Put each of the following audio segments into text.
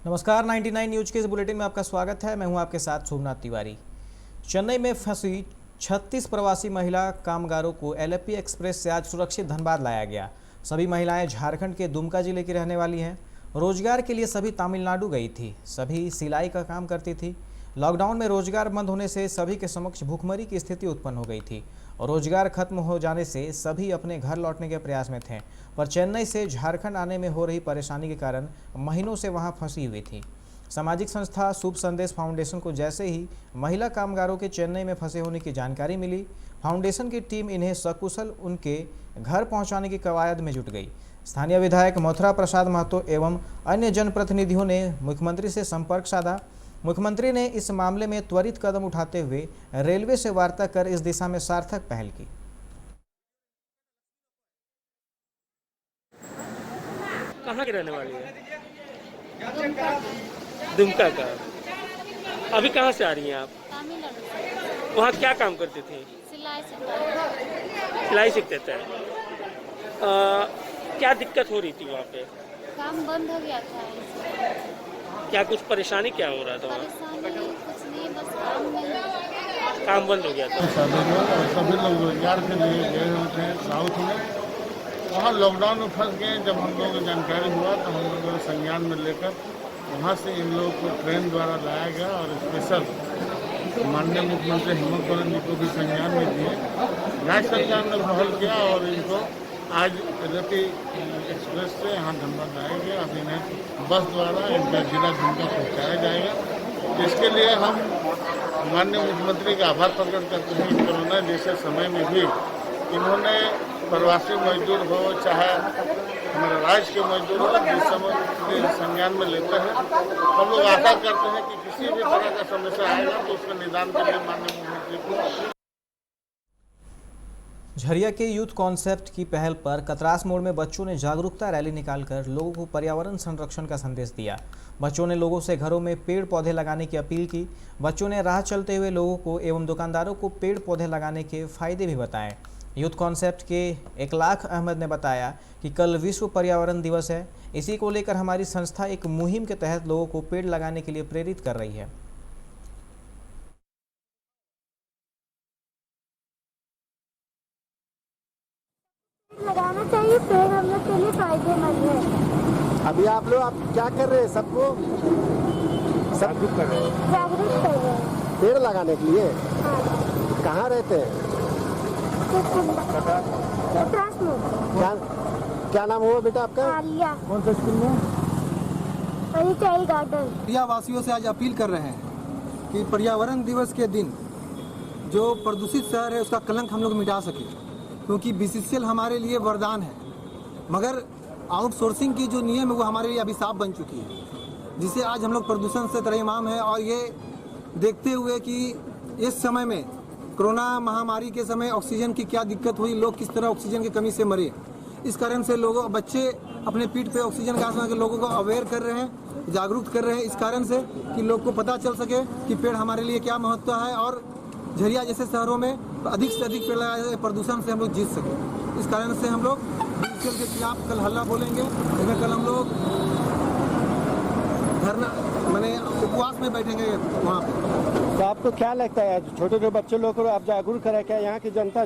नमस्कार 99 न्यूज के इस बुलेटिन में आपका स्वागत है। मैं हूं आपके साथ सोमनाथ तिवारी। चेन्नई में फंसी 36 प्रवासी महिला कामगारों को एलेप्पी एक्सप्रेस से आज सुरक्षित धनबाद लाया गया। सभी महिलाएं झारखंड के दुमका जिले की रहने वाली हैं। रोजगार के लिए सभी तमिलनाडु गई थी। सभी सिलाई का काम करती थी। लॉकडाउन में रोजगार बंद होने से सभी के समक्ष भूखमरी की स्थिति उत्पन्न हो गई थी और रोजगार खत्म हो जाने से सभी अपने घर लौटने के प्रयास में थे, पर चेन्नई से झारखंड आने में हो रही परेशानी के कारण महीनों से वहां फंसी हुई थी। सामाजिक संस्था शुभ संदेश फाउंडेशन को जैसे ही महिला कामगारों के चेन्नई में फंसे होने की जानकारी मिली, फाउंडेशन की टीम इन्हें सकुशल उनके घर पहुंचाने की कवायद में जुट गई। स्थानीय विधायक मथुरा प्रसाद महतो एवं अन्य जनप्रतिनिधियों ने मुख्यमंत्री से संपर्क साधा। मुख्यमंत्री ने इस मामले में त्वरित कदम उठाते हुए रेलवे से वार्ता कर इस दिशा में सार्थक पहल की। कहाँ की रहने वाली है? दुमका। दुमका का। अभी कहाँ से आ रही हैं आप? तमिलनाडु से। वहाँ क्या काम करती थी? सिलाई सिखाई। सिलाई सीखते थे। क्या दिक्कत हो रही थी वहाँ पे? काम बंद हो गया था इसलिए। क्या कुछ परेशानी क्या हो रहा था वहाँ? परेशानी कुछ नहीं, बस काम नहीं। काम बंद हो गया था। सभी लोग रोजगार के लिए गए हुए थे साउथ में। वहाँ लॉकडाउन में फंस गए। जब हम लोगों को जानकारी हुआ तो हम लोगों ने संज्ञान में लेकर वहाँ से इन लोगों को ट्रेन द्वारा लाया गया और स्पेशल माननीय मुख्यमंत्री हेमंत सोरेन जी को भी संज्ञान में दिए। राज्य सरकार ने पहल किया और इनको आज एलेप्पी एक्सप्रेस से यहाँ धनबाद लाया गया। अब इन्हें बस द्वारा इनका जिला दुमका पहुँचाया जाएगा। इसके लिए हम माननीय मुख्यमंत्री का आभार प्रकट करते हैं। कोरोना जैसे समय में भी इन्होंने प्रवासी मजदूर हो चाहे हमारे राज्य के मजदूर हो, जिस समय संज्ञान में लेते हैं हम लोग आशा करते हैं कि किसी भी तरह का समस्या आएगा तो उसका निदान के लिए माननीय मुख्यमंत्री को। झरिया के यूथ कॉन्सेप्ट की पहल पर कतरास मोड़ में बच्चों ने जागरूकता रैली निकालकर लोगों को पर्यावरण संरक्षण का संदेश दिया। बच्चों ने लोगों से घरों में पेड़ पौधे लगाने की अपील की। बच्चों ने राह चलते हुए लोगों को एवं दुकानदारों को पेड़ पौधे लगाने के फायदे भी बताए। यूथ कॉन्सेप्ट के इकलाख अहमद ने बताया कि कल विश्व पर्यावरण दिवस है। इसी को लेकर हमारी संस्था एक मुहिम के तहत लोगों को पेड़ लगाने के लिए प्रेरित कर रही है। लगाना चाहिए, पेड़ हम लोग के लिए फायदेमंद है। अभी आप क्या कर रहे हैं? सबको जागरूक कर रहे हैं। जागरूक कर रहे हैं। पेड़ लगाने के लिए। हाँ। कहाँ रहते हैं? कतरास मोड़। क्या नाम हुआ बेटा आपका? आलिया। कौन सा स्कूल में? परिचय गार्डन। इंडिया वासियों से आज अपील कर रहे हैं कि पर्यावरण दिवस के दिन जो प्रदूषित शहर है उसका कलंक हम लोग मिटा सके, क्योंकि बीसीसीएल हमारे लिए वरदान है, मगर आउटसोर्सिंग की जो नियम है वो हमारे लिए अभिशाप बन चुकी है, जिससे आज हम लोग प्रदूषण से त्रयमाम है। और ये देखते हुए कि इस समय में कोरोना महामारी के समय ऑक्सीजन की क्या दिक्कत हुई, लोग किस तरह ऑक्सीजन की कमी से मरे, इस कारण से बच्चे अपने पीठ पे ऑक्सीजन गैस लगा के लोगों को अवेयर कर रहे हैं, जागरूक कर रहे हैं, इस कारण से कि लोग को पता चल सके कि पेड़ हमारे लिए क्या महत्व है और झरिया जैसे शहरों में अधिक से अधिक पेड़ लगाए, प्रदूषण से हम लोग जीत सके। इस कारण से हम लोग बीसीसीएल के खिलाफ कल हल्ला बोलेंगे। लेकिन कल हम लोग धरना माने उपवास में बैठेंगे वहाँ पे। तो आपको क्या लगता है छोटे छोटे बच्चे लोग को आप जागरूक करें? क्या यहाँ की जनता?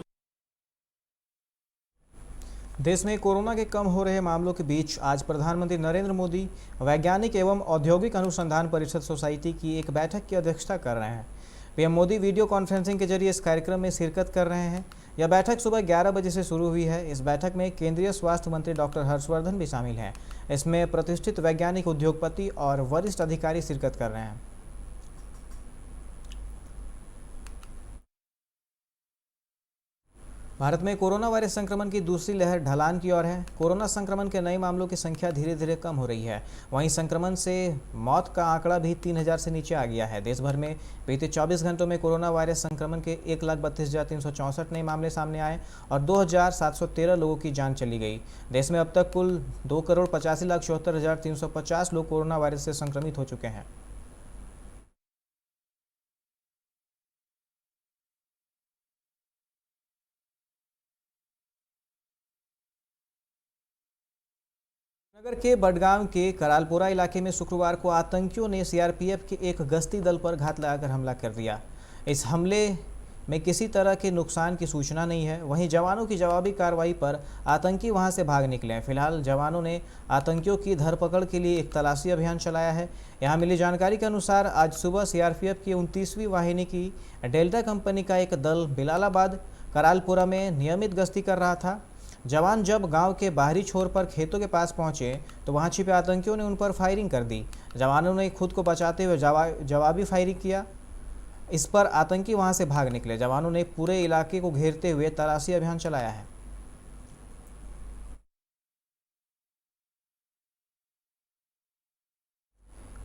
देश में कोरोना के कम हो रहे मामलों के बीच आज प्रधानमंत्री नरेंद्र मोदी वैज्ञानिक एवं औद्योगिक अनुसंधान परिषद सोसाइटी की एक बैठक की अध्यक्षता कर रहे हैं। पीएम मोदी वीडियो कॉन्फ्रेंसिंग के जरिए इस कार्यक्रम में शिरकत कर रहे हैं। यह बैठक सुबह 11 बजे से शुरू हुई है। इस बैठक में केंद्रीय स्वास्थ्य मंत्री डॉक्टर हर्षवर्धन भी शामिल हैं। इसमें प्रतिष्ठित वैज्ञानिक, उद्योगपति और वरिष्ठ अधिकारी शिरकत कर रहे हैं। भारत में कोरोना वायरस संक्रमण की दूसरी लहर ढलान की ओर है। कोरोना संक्रमण के नए मामलों की संख्या धीरे धीरे कम हो रही है। वहीं संक्रमण से मौत का आंकड़ा भी 3000 से नीचे आ गया है। देश भर में बीते 24 घंटों में कोरोना वायरस संक्रमण के 1,32,364 नए मामले सामने आए और 2,713 लोगों की जान चली गई। देश में अब तक कुल 2,85,74,350 लोग कोरोना वायरस से संक्रमित हो चुके हैं। नगर के बडगांव के करालपुरा इलाके में शुक्रवार को आतंकियों ने सीआरपीएफ के एक गश्ती दल पर घात लगाकर हमला कर दिया। इस हमले में किसी तरह के नुकसान की सूचना नहीं है। वहीं जवानों की जवाबी कार्रवाई पर आतंकी वहां से भाग निकले हैं। फिलहाल जवानों ने आतंकियों की धरपकड़ के लिए एक तलाशी अभियान चलाया है। यहां मिली जानकारी के अनुसार आज सुबह सीआरपीएफ की 29वीं वाहिनी की डेल्टा कंपनी का एक दल बिलालाबाद करालपुरा में नियमित गश्ती कर रहा था। जवान जब गांव के बाहरी छोर पर खेतों के पास पहुंचे तो वहां छिपे आतंकियों ने उन पर फायरिंग कर दी। जवानों ने खुद को बचाते हुए जवाबी फायरिंग किया। इस पर आतंकी वहां से भाग निकले। जवानों ने पूरे इलाके को घेरते हुए तलाशी अभियान चलाया है।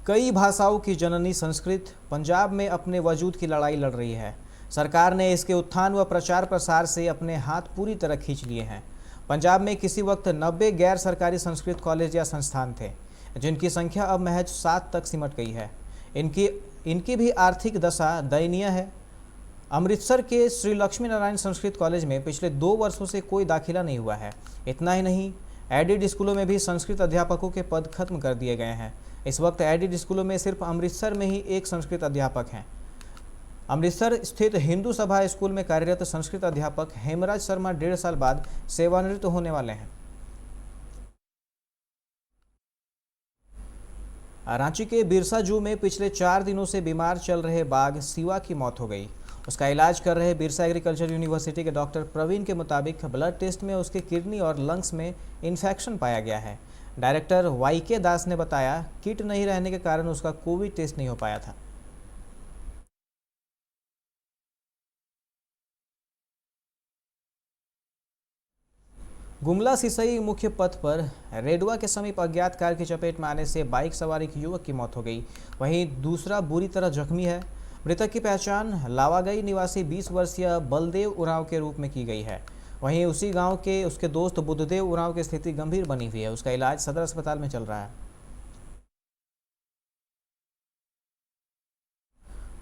कई भाषाओं की जननी संस्कृत पंजाब में अपने वजूद की लड़ाई लड़ रही है। सरकार ने इसके उत्थान व प्रचार प्रसार से अपने हाथ पूरी तरह खींच लिए हैं। पंजाब में किसी वक्त 90 गैर सरकारी संस्कृत कॉलेज या संस्थान थे, जिनकी संख्या अब महज 7 तक सिमट गई है। इनकी भी आर्थिक दशा दयनीय है। अमृतसर के श्री लक्ष्मी नारायण संस्कृत कॉलेज में पिछले 2 वर्षों से कोई दाखिला नहीं हुआ है। इतना ही नहीं, एडिड स्कूलों में भी संस्कृत अध्यापकों के पद खत्म कर दिए गए हैं। इस वक्त एडिड स्कूलों में सिर्फ अमृतसर में ही एक संस्कृत अध्यापक हैं। अमृतसर स्थित हिंदू सभा स्कूल में कार्यरत संस्कृत अध्यापक हेमराज शर्मा 1.5 साल बाद सेवानिवृत्त होने वाले हैं। रांची के बिरसा जू में पिछले 4 दिनों से बीमार चल रहे बाघ सिवा की मौत हो गई। उसका इलाज कर रहे बिरसा एग्रीकल्चर यूनिवर्सिटी के डॉक्टर प्रवीण के मुताबिक ब्लड टेस्ट में उसके किडनी और लंग्स में इन्फेक्शन पाया गया है। डायरेक्टर वाईके दास ने बताया, किट नहीं रहने के कारण उसका कोविड टेस्ट नहीं हो पाया था। गुमला सिसई मुख्य पथ पर रेडवा के समीप अज्ञात कार की चपेट में आने से बाइक सवार एक युवक की मौत हो गई। वहीं दूसरा बुरी तरह जख्मी है। मृतक की पहचान लावागई निवासी 20 वर्षीय बलदेव उरांव के रूप में की गई है। वहीं उसी गांव के उसके दोस्त बुद्धदेव उरांव की स्थिति गंभीर बनी हुई है। उसका इलाज सदर अस्पताल में चल रहा है।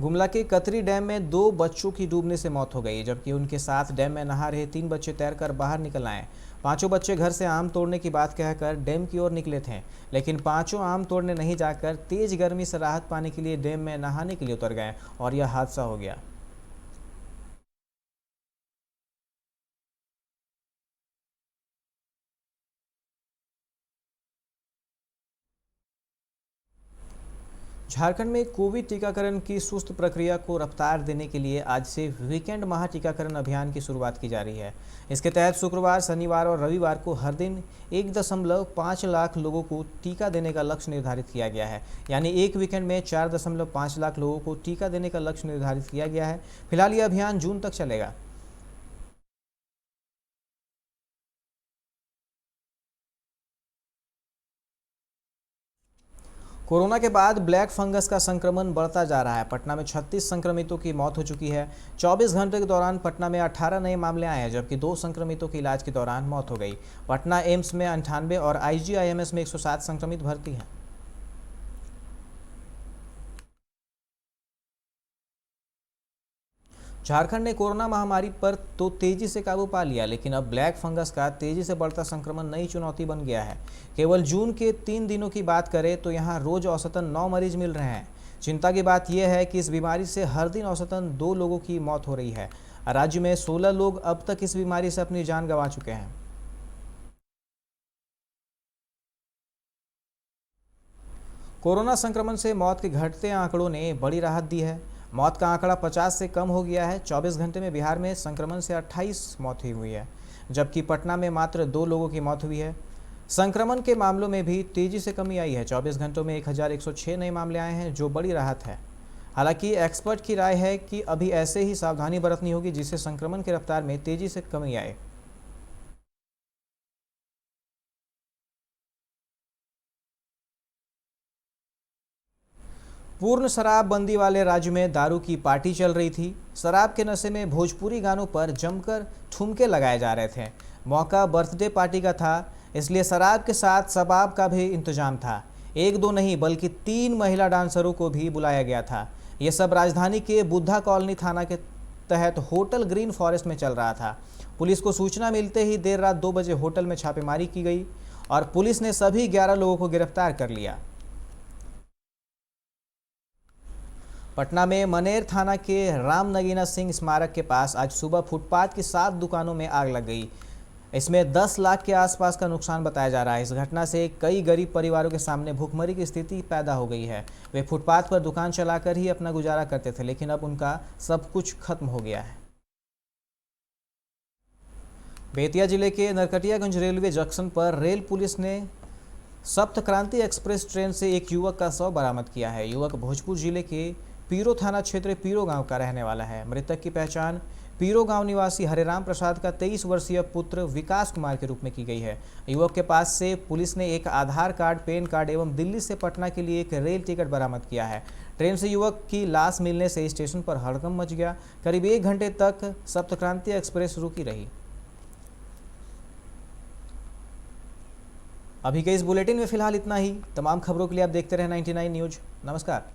गुमला के कतरी डैम में 2 बच्चों की डूबने से मौत हो गई, जबकि उनके साथ डैम में नहा रहे 3 बच्चे तैरकर बाहर निकल आए। 5 बच्चे घर से आम तोड़ने की बात कहकर डैम की ओर निकले थे, लेकिन 5 आम तोड़ने नहीं जाकर तेज गर्मी से राहत पाने के लिए डैम में नहाने के लिए उतर गए और यह हादसा हो गया। झारखंड में कोविड टीकाकरण की सुस्त प्रक्रिया को रफ्तार देने के लिए आज से वीकेंड महा टीकाकरण अभियान की शुरुआत की जा रही है। इसके तहत शुक्रवार, शनिवार और रविवार को हर दिन 1.5 लाख लोगों को टीका देने का लक्ष्य निर्धारित किया गया है। यानी एक वीकेंड में 4.5 लाख लोगों को टीका देने का लक्ष्य निर्धारित किया गया है। फिलहाल यह अभियान जून तक चलेगा। कोरोना के बाद ब्लैक फंगस का संक्रमण बढ़ता जा रहा है। पटना में 36 संक्रमितों की मौत हो चुकी है। 24 घंटे के दौरान पटना में 18 नए मामले आए हैं, जबकि 2 संक्रमितों की इलाज के दौरान मौत हो गई। पटना एम्स में 98 और IGIMS में 107 संक्रमित भर्ती हैं। झारखंड ने कोरोना महामारी पर तो तेजी से काबू पा लिया, लेकिन अब ब्लैक फंगस का तेजी से बढ़ता संक्रमण नई चुनौती बन गया है। केवल जून के 3 दिनों की बात करें तो यहां रोज औसतन 9 मरीज मिल रहे हैं। चिंता की बात यह है कि इस बीमारी से हर दिन औसतन 2 लोगों की मौत हो रही है। राज्य में 16 लोग अब तक इस बीमारी से अपनी जान गंवा चुके हैं। कोरोना संक्रमण से मौत के घटते आंकड़ों ने बड़ी राहत दी है। मौत का आंकड़ा 50 से कम हो गया है। 24 घंटे में बिहार में संक्रमण से 28 मौत हुई है, जबकि पटना में मात्र 2 लोगों की मौत हुई है। संक्रमण के मामलों में भी तेजी से कमी आई है। 24 घंटों में 1106 नए मामले आए हैं, जो बड़ी राहत है। हालांकि एक्सपर्ट की राय है कि अभी ऐसे ही सावधानी बरतनी होगी, जिससे संक्रमण की रफ्तार में तेजी से कमी आए। पूर्ण शराबबंदी वाले राज्य में दारू की पार्टी चल रही थी। शराब के नशे में भोजपुरी गानों पर जमकर ठुमके लगाए जा रहे थे। मौका बर्थडे पार्टी का था, इसलिए शराब के साथ शबाब का भी इंतजाम था। 1-2 नहीं बल्कि 3 महिला डांसरों को भी बुलाया गया था। ये सब राजधानी के बुद्धा कॉलोनी थाना के तहत होटल ग्रीन फॉरेस्ट में चल रहा था। पुलिस को सूचना मिलते ही देर रात 2 बजे होटल में छापेमारी की गई और पुलिस ने सभी 11 लोगों को गिरफ्तार कर लिया। पटना में मनेर थाना के राम नगीना सिंह स्मारक के पास आज सुबह फुटपाथ की 7 दुकानों में आग लग गई। इसमें 10 लाख के आसपास का नुकसान बताया जा रहा है। इस घटना से कई गरीब परिवारों के सामने भूखमरी की स्थिति पैदा हो गई है। वे फुटपाथ पर दुकान चलाकर ही अपना गुजारा करते थे, लेकिन अब उनका सब कुछ खत्म हो गया है। बेतिया जिले के नरकटियागंज रेलवे जंक्शन पर रेल पुलिस ने सप्त क्रांति एक्सप्रेस ट्रेन से एक युवक का शव बरामद किया है। युवक भोजपुर जिले के पीरो थाना क्षेत्र पीरो गांव का रहने वाला है। मृतक की पहचान पीरो गांव निवासी हरेराम प्रसाद का 23 वर्षीय पुत्र विकास कुमार के रूप में की गई है। युवक के पास से पुलिस ने एक आधार कार्ड, पैन कार्ड एवं दिल्ली से पटना के लिए एक रेल टिकट बरामद किया है। ट्रेन से युवक की लाश मिलने से स्टेशन पर हड़कंप मच गया। करीब 1 घंटे तक सप्त क्रांति एक्सप्रेस रुकी रही। अभी के इस बुलेटिन में फिलहाल इतना ही। तमाम खबरों के लिए आप देखते रहे 99 न्यूज। नमस्कार।